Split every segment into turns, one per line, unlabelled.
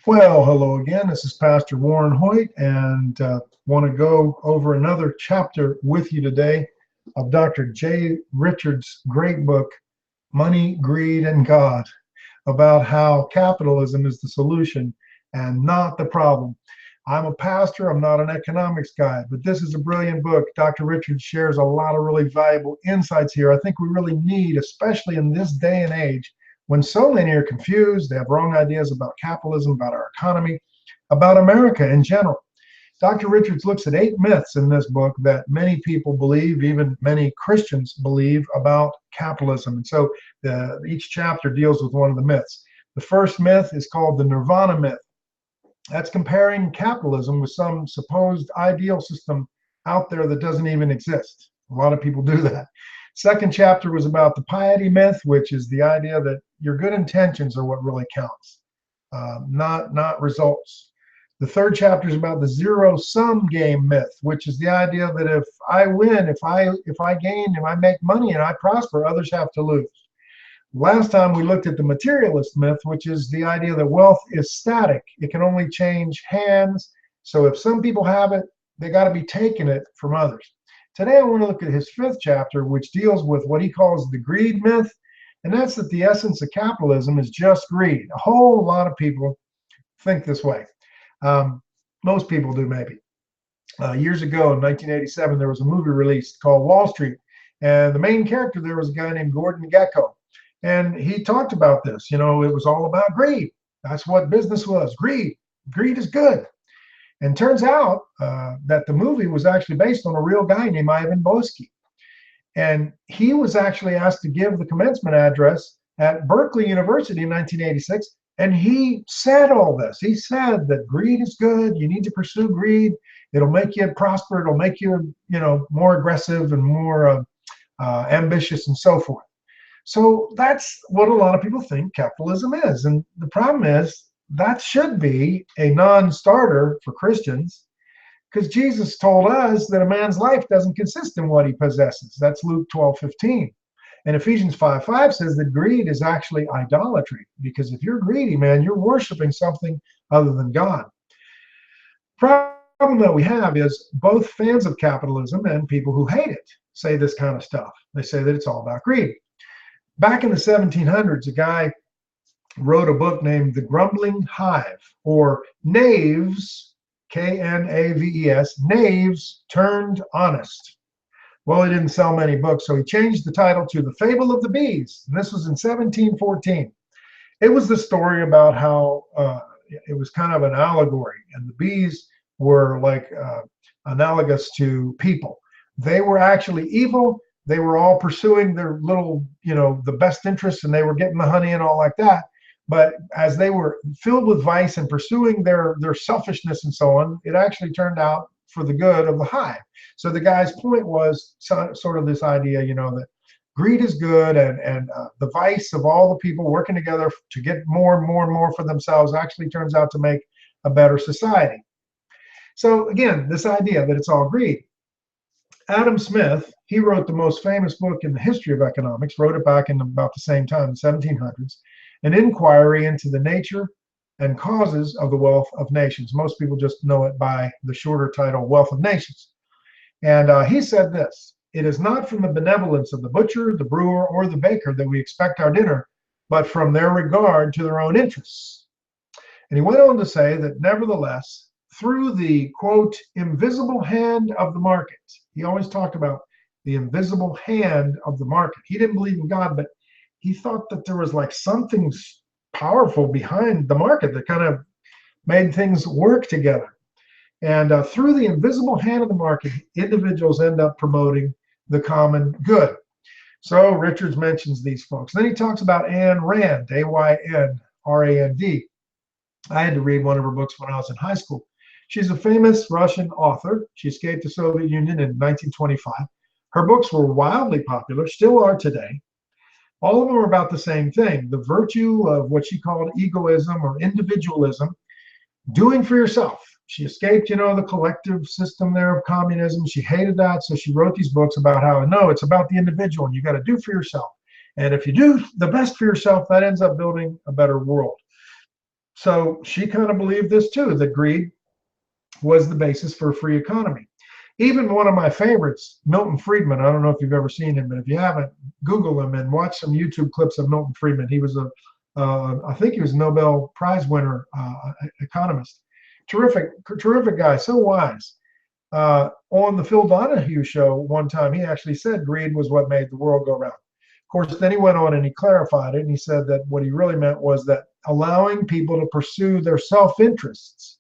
Well, hello again. This is Pastor Warren Hoyt, and want to go over another chapter with you today of Dr. Jay Richards' great book, Money, Greed, and God, about how capitalism is the solution and not the problem. I'm a pastor, I'm not an economics guy, but this is a brilliant book. Dr. Richards shares a lot of really valuable insights here. I think we really need, especially in this day and age, when so many are confused, they have wrong ideas about capitalism, about our economy, about America in general. Dr. Richards looks at 8 myths in this book that many people believe, even many Christians believe, about capitalism. And so each chapter deals with one of the myths. The first myth is called the Nirvana myth. That's comparing capitalism with some supposed ideal system out there that doesn't even exist. A lot of people do that. Second chapter was about the piety myth, which is the idea that your good intentions are what really counts, not results. The third chapter is about the zero-sum game myth, which is the idea that if I win, if I gain, if I make money and I prosper, others have to lose. Last time we looked at the materialist myth, which is the idea that wealth is static. It can only change hands. So if some people have it, they got to be taking it from others. Today I want to look at his fifth chapter, which deals with what he calls the greed myth. And that's that the essence of capitalism is just greed. A whole lot of people think this way. Most people do, maybe. Years ago in 1987, there was a movie released called Wall Street. And the main character there was a guy named Gordon Gekko. And he talked about this. You know, it was all about greed. That's what business was, greed. Greed is good. And turns out that the movie was actually based on a real guy named Ivan Boesky. And he was actually asked to give the commencement address at Berkeley University in 1986. And he said all this. He said that greed is good. You need to pursue greed. It'll make you prosper. It'll make you, more aggressive and more ambitious and so forth. So that's what a lot of people think capitalism is. And the problem is that should be a non-starter for Christians, because Jesus told us that a man's life doesn't consist in what he possesses. That's Luke 12:15. And Ephesians 5:5 says that greed is actually idolatry, because if you're greedy, man, you're worshiping something other than God. The problem that we have is both fans of capitalism and people who hate it say this kind of stuff. They say that it's all about greed. Back in the 1700s, a guy wrote a book named The Grumbling Hive, or Knaves, Knaves, Knaves Turned Honest. Well, he didn't sell many books, so he changed the title to The Fable of the Bees. And this was in 1714. It was the story about how it was kind of an allegory, and the bees were like analogous to people. They were actually evil. They were all pursuing their little, the best interests, and they were getting the honey and all like that. But as they were filled with vice and pursuing their selfishness and so on, it actually turned out for the good of the hive. So the guy's point was sort of this idea, that greed is good, and the vice of all the people working together to get more and more and more for themselves actually turns out to make a better society. So again, this idea that it's all greed. Adam Smith, he wrote the most famous book in the history of economics, wrote it back in about the same time, the 1700s, an inquiry into the nature and causes of the wealth of nations. Most people just know it by the shorter title, Wealth of Nations. And he said this: it is not from the benevolence of the butcher, the brewer, or the baker that we expect our dinner, but from their regard to their own interests. And he went on to say that nevertheless, through the, quote, invisible hand of the market. He always talked about the invisible hand of the market. He didn't believe in God, but he thought that there was like something powerful behind the market that kind of made things work together. And through the invisible hand of the market, individuals end up promoting the common good. So Richards mentions these folks. Then he talks about Ayn Rand, Ayn Rand. I had to read one of her books when I was in high school. She's a famous Russian author. She escaped the Soviet Union in 1925. Her books were wildly popular, still are today. All of them are about the same thing, the virtue of what she called egoism or individualism, doing for yourself. She escaped, the collective system there of communism. She hated that, so she wrote these books about how, no, it's about the individual, and you got to do for yourself. And if you do the best for yourself, that ends up building a better world. So she kind of believed this too, that greed was the basis for a free economy. Even one of my favorites, Milton Friedman. I don't know if you've ever seen him, but if you haven't, Google him and watch some YouTube clips of Milton Friedman. He was I think he was a Nobel Prize winner economist. Terrific guy, so wise. On the Phil Donahue show one time, he actually said greed was what made the world go round. Of course, then he went on and he clarified it, and he said that what he really meant was that allowing people to pursue their self-interests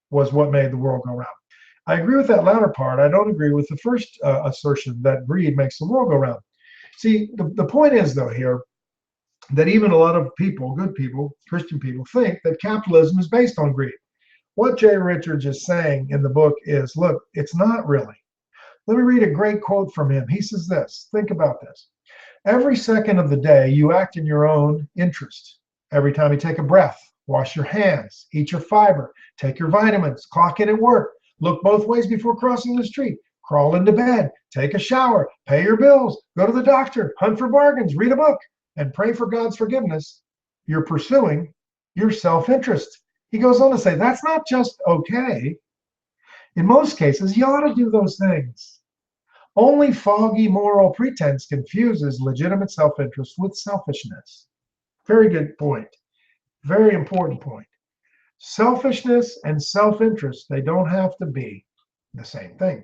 was what made the world go round. I agree with that latter part. I don't agree with the first assertion that greed makes the world go round. See, the point is, though, here, that even a lot of people, good people, Christian people, think that capitalism is based on greed. What Jay Richards is saying in the book is, look, it's not really. Let me read a great quote from him. He says this, think about this. Every second of the day, you act in your own interest. Every time you take a breath, wash your hands, eat your fiber, take your vitamins, clock in at work, look both ways before crossing the street, crawl into bed, take a shower, pay your bills, go to the doctor, hunt for bargains, read a book, and pray for God's forgiveness. You're pursuing your self-interest. He goes on to say, that's not just okay. In most cases, you ought to do those things. Only foggy moral pretense confuses legitimate self-interest with selfishness. Very good point. Very important point. Selfishness and self-interest, they don't have to be the same thing.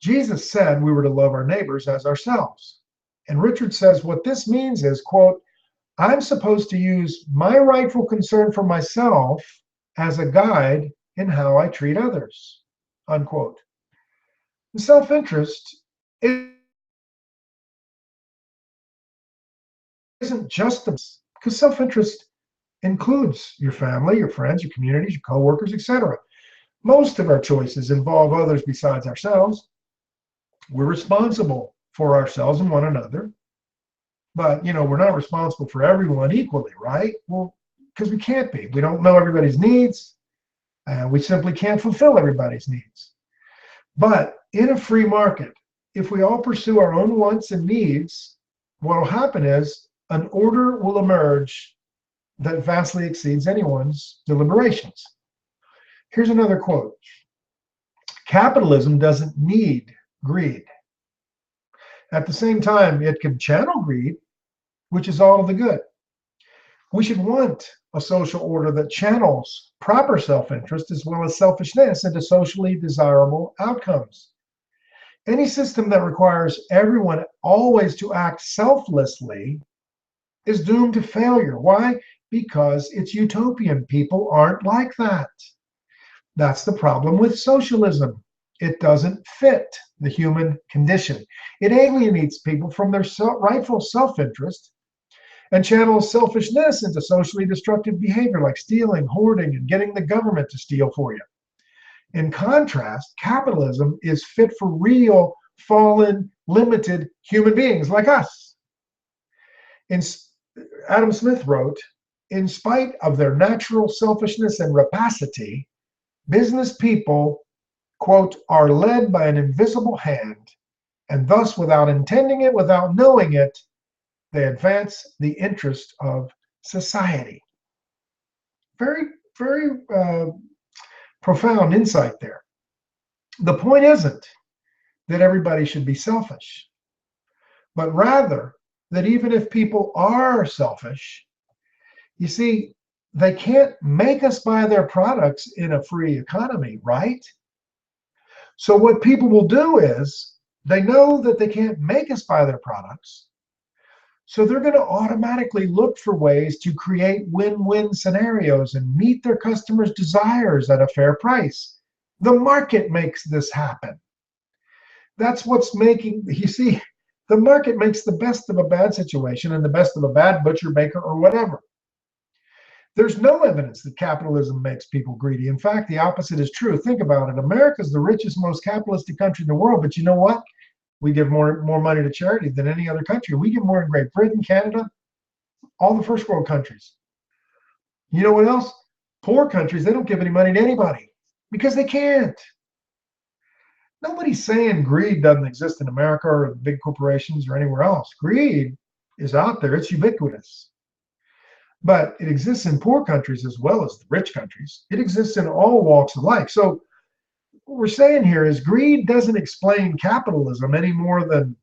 Jesus said we were to love our neighbors as ourselves. And Richard says what this means is, quote, I'm supposed to use my rightful concern for myself as a guide in how I treat others, unquote. Self-interest isn't just because self-interest includes your family, your friends, your communities, your coworkers, etc. Most of our choices involve others besides ourselves. We're responsible for ourselves and one another, but we're not responsible for everyone equally, right? Well, because we can't be. We don't know everybody's needs, and we simply can't fulfill everybody's needs. But in a free market, if we all pursue our own wants and needs, what will happen is an order will emerge that vastly exceeds anyone's deliberations. Here's another quote. Capitalism doesn't need greed. At the same time, it can channel greed, which is all of the good. We should want a social order that channels proper self-interest as well as selfishness into socially desirable outcomes. Any system that requires everyone always to act selflessly is doomed to failure. Why? Because it's utopian. People aren't like that. That's the problem with socialism. It doesn't fit the human condition. It alienates people from their rightful self-interest and channels selfishness into socially destructive behavior like stealing, hoarding, and getting the government to steal for you. In contrast, capitalism is fit for real, fallen, limited human beings like us. Adam Smith wrote, in spite of their natural selfishness and rapacity, business people, quote, are led by an invisible hand, and thus without intending it, without knowing it, they advance the interest of society. Very, very profound insight there. The point isn't that everybody should be selfish, but rather that even if people are selfish, you see, they can't make us buy their products in a free economy, right? So what people will do is they know that they can't make us buy their products. So they're going to automatically look for ways to create win-win scenarios and meet their customers' desires at a fair price. The market makes this happen. That's what's making, you see, the market makes the best of a bad situation and the best of a bad butcher, baker, or whatever. There's no evidence that capitalism makes people greedy. In fact, the opposite is true. Think about it. America is the richest, most capitalistic country in the world, but you know what? We give more money to charity than any other country. We give more in Great Britain, Canada, all the first world countries. You know what else? Poor countries, they don't give any money to anybody because they can't. Nobody's saying greed doesn't exist in America or big corporations or anywhere else. Greed is out there. It's ubiquitous. but it exists in poor countries as well as the rich countries. It exists in all walks of life. So what we're saying here is greed doesn't explain capitalism any more than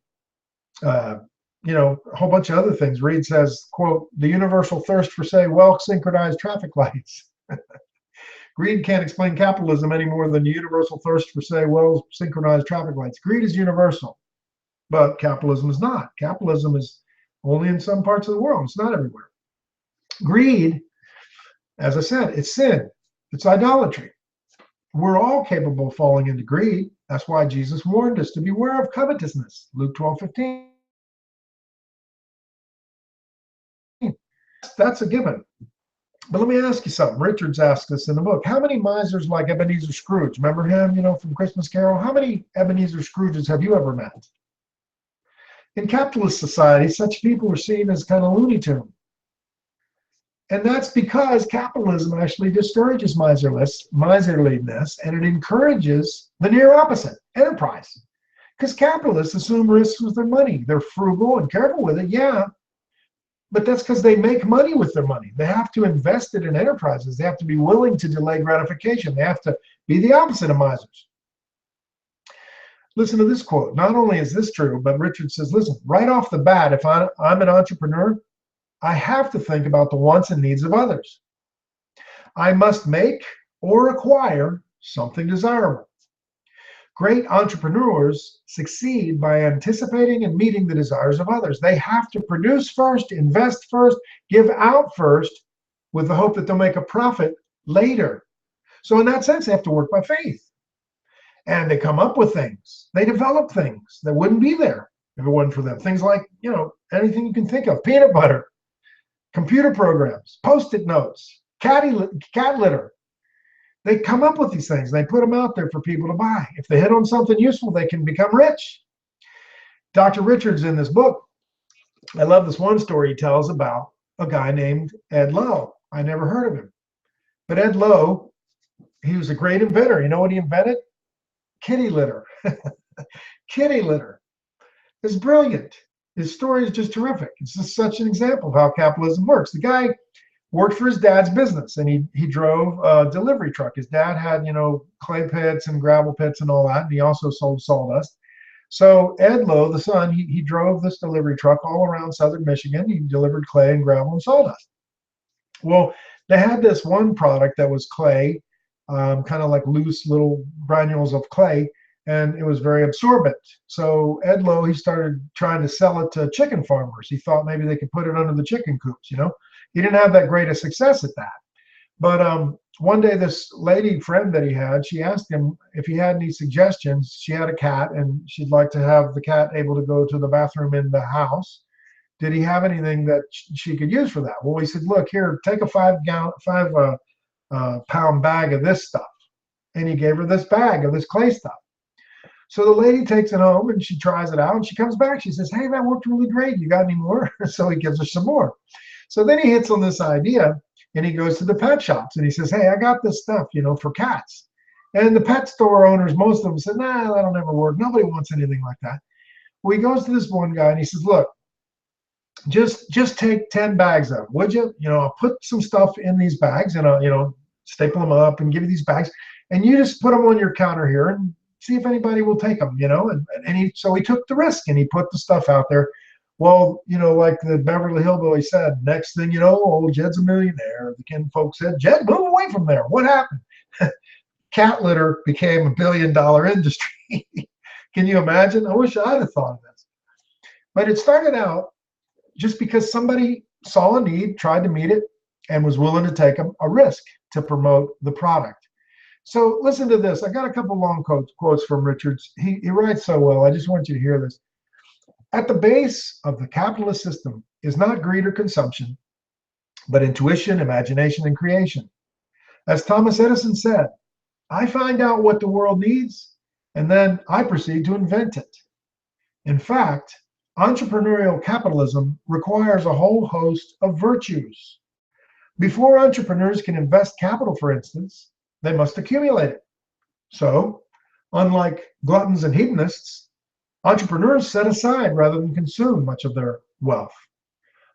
uh, a whole bunch of other things. Reed says, quote, the universal thirst for, say, well-synchronized traffic lights. Greed can't explain capitalism any more than the universal thirst for, say, well-synchronized traffic lights. Greed is universal, but capitalism is not. Capitalism is only in some parts of the world. It's not everywhere. Greed, as I said, it's sin. It's idolatry. We're all capable of falling into greed. That's why Jesus warned us to beware of covetousness. Luke 12:15. That's a given. But let me ask you something. Richards asked us in the book, how many misers like Ebenezer Scrooge? Remember him, from Christmas Carol? How many Ebenezer Scrooges have you ever met? In capitalist society, such people are seen as kind of Looney Tunes. And that's because capitalism actually discourages miserliness, and it encourages the near opposite, enterprise. Because capitalists assume risks with their money. They're frugal and careful with it, yeah. But that's because they make money with their money. They have to invest it in enterprises. They have to be willing to delay gratification. They have to be the opposite of misers. Listen to this quote. Not only is this true, but Richard says, listen, right off the bat, if I'm an entrepreneur, I have to think about the wants and needs of others. I must make or acquire something desirable. Great entrepreneurs succeed by anticipating and meeting the desires of others. They have to produce first, invest first, give out first, with the hope that they'll make a profit later. So in that sense, they have to work by faith. And they come up with things. They develop things that wouldn't be there if it wasn't for them. Things like, anything you can think of, peanut butter, computer programs, Post-it notes, cat litter. They come up with these things. They put them out there for people to buy. If they hit on something useful, they can become rich. Dr. Richards, in this book, I love this one story he tells about a guy named Ed Lowe. I never heard of him. But Ed Lowe, he was a great inventor. You know what he invented? Kitty litter. Kitty litter. It's brilliant. His story is just terrific. It's just such an example of how capitalism works. The guy worked for his dad's business, and he drove a delivery truck. His dad had, clay pits and gravel pits and all that, and he also sold sawdust. So Ed Lowe, the son, he drove this delivery truck all around southern Michigan. He delivered clay and gravel and sawdust. Well, they had this one product that was clay, kind of like loose little granules of clay, and it was very absorbent. So Ed Lowe, he started trying to sell it to chicken farmers. He thought maybe they could put it under the chicken coops, He didn't have that great a success at that. But one day, this lady friend that he had, she asked him if he had any suggestions. She had a cat, and she'd like to have the cat able to go to the bathroom in the house. Did he have anything that she could use for that? Well, he said, look, here, take a 5 pound bag of this stuff. And he gave her this bag of this clay stuff. So the lady takes it home, and she tries it out, and she comes back. She says, hey, that worked really great. You got any more? So he gives her some more. So then he hits on this idea, and he goes to the pet shops, and he says, hey, I got this stuff, for cats. And the pet store owners, most of them said, nah, that'll never work. Nobody wants anything like that. Well, he goes to this one guy, and he says, look, just take 10 bags of it, would you? I'll put some stuff in these bags, and I'll, staple them up and give you these bags, and you just put them on your counter here and see if anybody will take them, so he took the risk, and he put the stuff out there. Well, like the Beverly Hillbilly said, next thing you know, old Jed's a millionaire. The kin folks said, Jed, move away from there. What happened? Cat litter became $1 billion industry. Can you imagine? I wish I'd have thought of this. But it started out just because somebody saw a need, tried to meet it, and was willing to take a risk to promote the product. So listen to this. I got a couple long quotes from Richards. He writes so well. I just want you to hear this. At the base of the capitalist system is not greed or consumption, but intuition, imagination, and creation. As Thomas Edison said, I find out what the world needs, and then I proceed to invent it. In fact, entrepreneurial capitalism requires a whole host of virtues. Before entrepreneurs can invest capital, for instance, they must accumulate it. So, unlike gluttons and hedonists, entrepreneurs set aside rather than consume much of their wealth.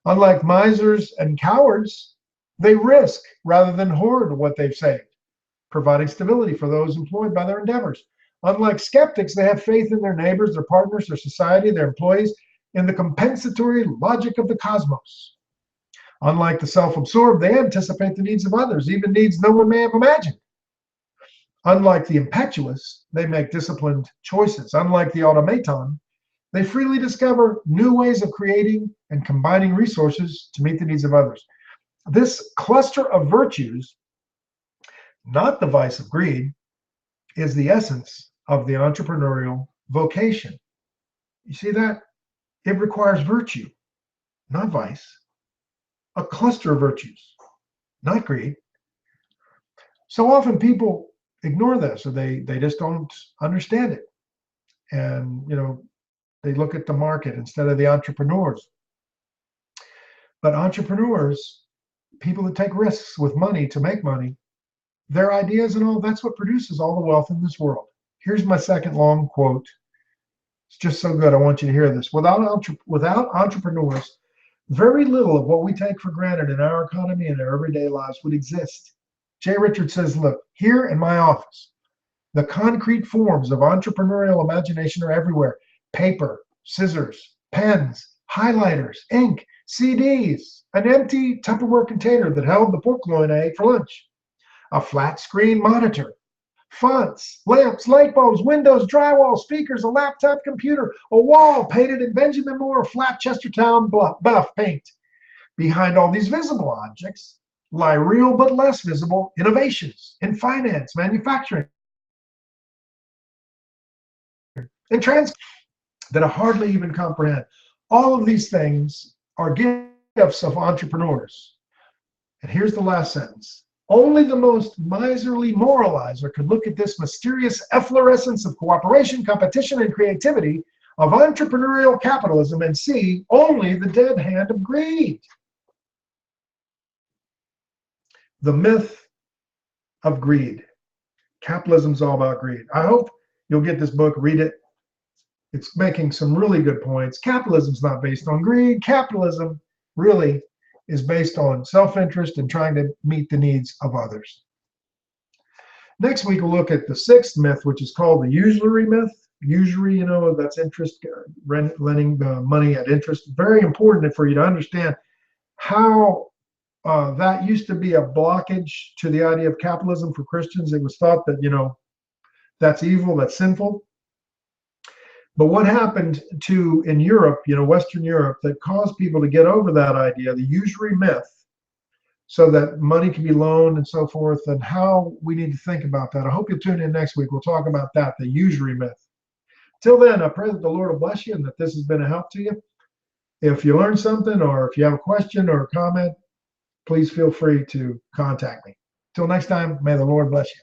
Unlike misers and cowards, They risk rather than hoard what they've saved, providing stability for those employed by their endeavors. Unlike skeptics, they have faith in their neighbors, their partners, their society, their employees, in the compensatory logic of the cosmos. Unlike the self-absorbed, they anticipate the needs of others, even needs no one may have imagined. Unlike the impetuous, they make disciplined choices. Unlike the automaton, they freely discover new ways of creating and combining resources to meet the needs of others. This cluster of virtues, not the vice of greed, is the essence of the entrepreneurial vocation. You see that? It requires virtue, not vice. A cluster of virtues, not greed. So often people ignore this, or they just don't understand it. And, they look at the market instead of the entrepreneurs. But entrepreneurs, people that take risks with money to make money, their ideas and all, that's what produces all the wealth in this world. Here's my second long quote. It's just so good. I want you to hear this. Without entrepreneurs, very little of what we take for granted in our economy and our everyday lives would exist. Jay Richards says, look, here in my office, the concrete forms of entrepreneurial imagination are everywhere. Paper, scissors, pens, highlighters, ink, CDs, an empty Tupperware container that held the pork loin I ate for lunch, a flat screen monitor, fonts, lamps, light bulbs, windows, drywall, speakers, a laptop computer, a wall painted in Benjamin Moore flat Chestertown buff paint. Behind all these visible objects lie real but less visible innovations in finance, manufacturing, and transport that I hardly even comprehend. All of these things are gifts of entrepreneurs. And here's the last sentence. Only the most miserly moralizer could look at this mysterious efflorescence of cooperation, competition, and creativity of entrepreneurial capitalism and see only the dead hand of greed. The myth of greed. Capitalism's all about greed. I hope you'll get this book, read it. It's making some really good points. Capitalism's not based on greed. Capitalism really is based on self-interest and trying to meet the needs of others. Next week, we'll look at the sixth myth, which is called the usury myth. Usury, that's interest, lending money at interest. Very important for you to understand how that used to be a blockage to the idea of capitalism for Christians. It was thought that, that's evil, that's sinful. But what happened in Europe, Western Europe, that caused people to get over that idea, the usury myth, so that money can be loaned and so forth, and how we need to think about that. I hope you'll tune in next week. We'll talk about that, the usury myth. Till then, I pray that the Lord will bless you and that this has been a help to you. If you learned something, or if you have a question or a comment, please feel free to contact me. Till next time, may the Lord bless you.